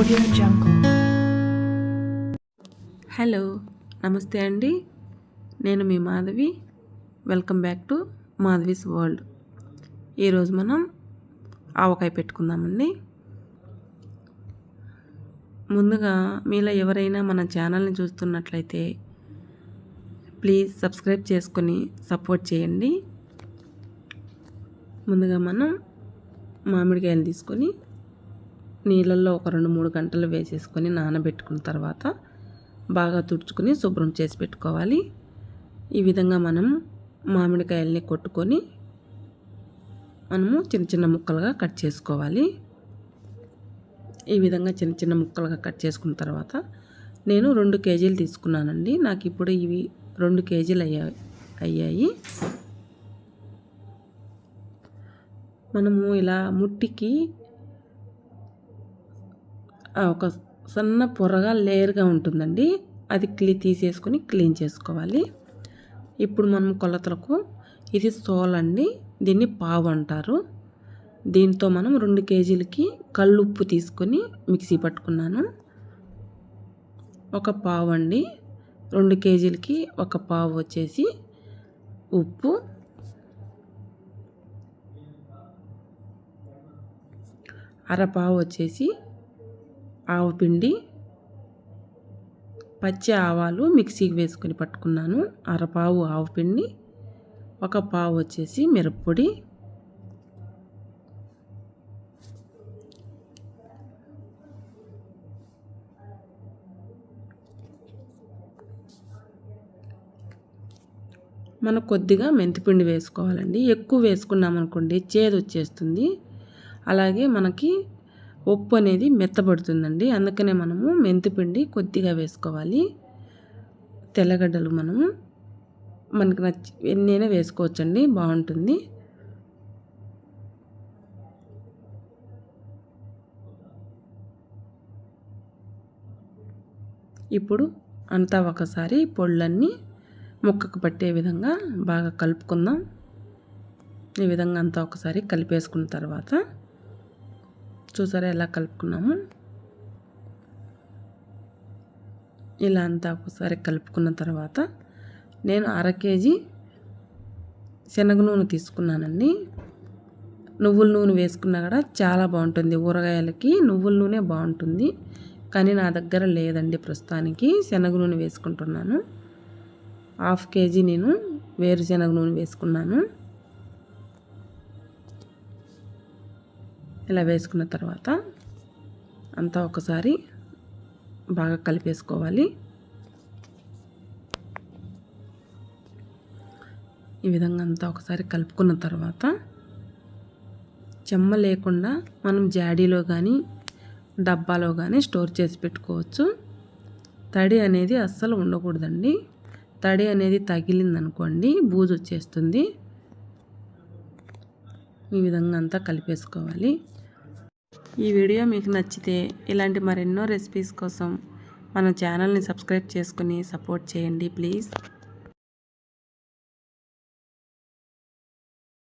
Audio Jungle. Hello, నమస్తే అండి. నేను మీ Madhavi. Welcome back to Madhavi's world. ఈరోజు మనం ఆవకాయ పెట్టుకుందామండి. ముందుగా మీలో ఎవరైనా మన ఛానల్ని చూస్తున్నట్లయితే ప్లీజ్ సబ్స్క్రైబ్ చేసుకొని సపోర్ట్ చేయండి. ముందుగా మనం మామిడికాయలు తీసుకొని నీళ్ళల్లో ఒక 2-3 గంటలు వేసేసుకొని నానబెట్టుకున్న తర్వాత బాగా తుడుచుకొని శుభ్రం చేసి పెట్టుకోవాలి. ఈ విధంగా మనం మామిడికాయల్ని కొట్టుకొని మనము చిన్న చిన్న ముక్కలుగా కట్ చేసుకోవాలి. ఈ విధంగా చిన్న చిన్న ముక్కలుగా కట్ చేసుకున్న తర్వాత నేను 2 కేజీలు తీసుకున్నానండి. నాకు ఇప్పుడు ఇవి 2 కేజీలు అయ్యాయి. మనము ఇలా ముట్టికి ఒక సన్న పొరగా లేయర్గా ఉంటుందండి. అది తీసేసుకొని క్లీన్ చేసుకోవాలి. ఇప్పుడు మనం కొలతలకు ఇది సోలండి, దీన్ని పావు అంటారు. దీంతో మనం 2 కేజీలకి కల్లుప్పు తీసుకొని మిక్సీ పట్టుకున్నాను. ఒక పావు అండి, 2 కేజీలకి ఒక పావు వచ్చేసి ఉప్పు, అరపావు వచ్చేసి ఆవపిండి, పచ్చి ఆవాలు మిక్సీకి వేసుకొని పట్టుకున్నాను. అరపావు ఆవపిండి, ఒక పావు వచ్చేసి మిరప్పొడి, మనం కొద్దిగా మెంతిపిండి వేసుకోవాలండి. ఎక్కువ వేసుకున్నాం అనుకోండి చేదు వచ్చేస్తుంది. అలాగే మనకి ఉప్పు అనేది మెత్తబడుతుందండి. అందుకనే మనము మెంతిపిండి కొద్దిగా వేసుకోవాలి. తెల్లగడ్డలు మనకు ఎన్నైనా వేసుకోవచ్చండి, బాగుంటుంది. ఇప్పుడు అంతా ఒకసారి పొళ్ళన్నీ ముక్కకు పట్టే విధంగా బాగా కలుపుకుందాం. ఈ విధంగా అంతా ఒకసారి కలిపేసుకున్న తర్వాత చూసారా ఎలా కలుపుకున్నాము. ఇలా అంతా ఒకసారి కలుపుకున్న తర్వాత నేను 1/2 కేజీ శనగ నూనె తీసుకున్నానండి. నువ్వుల నూనె వేసుకున్నా కూడా చాలా బాగుంటుంది. ఊరగాయలకి నువ్వుల నూనె బాగుంటుంది, కానీ నా దగ్గర లేదండి ప్రస్తుతానికి. శనగ నూనె వేసుకుంటున్నాను. 1/2 కేజీ నేను వేరుశనగ నూనె వేసుకున్నాను. ఇలా వేసుకున్న తర్వాత అంతా ఒకసారి బాగా కలిపేసుకోవాలి. ఈ విధంగా అంతా ఒకసారి కలుపుకున్న తర్వాత చెమ్మ లేకుండా మనం జాడీలో కానీ డబ్బాలో కానీ స్టోర్ చేసి పెట్టుకోవచ్చు. తడి అనేది అస్సలు ఉండకూడదండి. తడి అనేది తగిలిందనుకోండి బూజు వచ్చేస్తుంది. ఈ విధంగా అంతా కలిపేసుకోవాలి. ఈ వీడియో మీకు నచ్చితే ఇలాంటి మరెన్నో రెసిపీస్ కోసం మన ఛానల్ని సబ్స్క్రైబ్ చేసుకుని సపోర్ట్ చేయండి ప్లీజ్.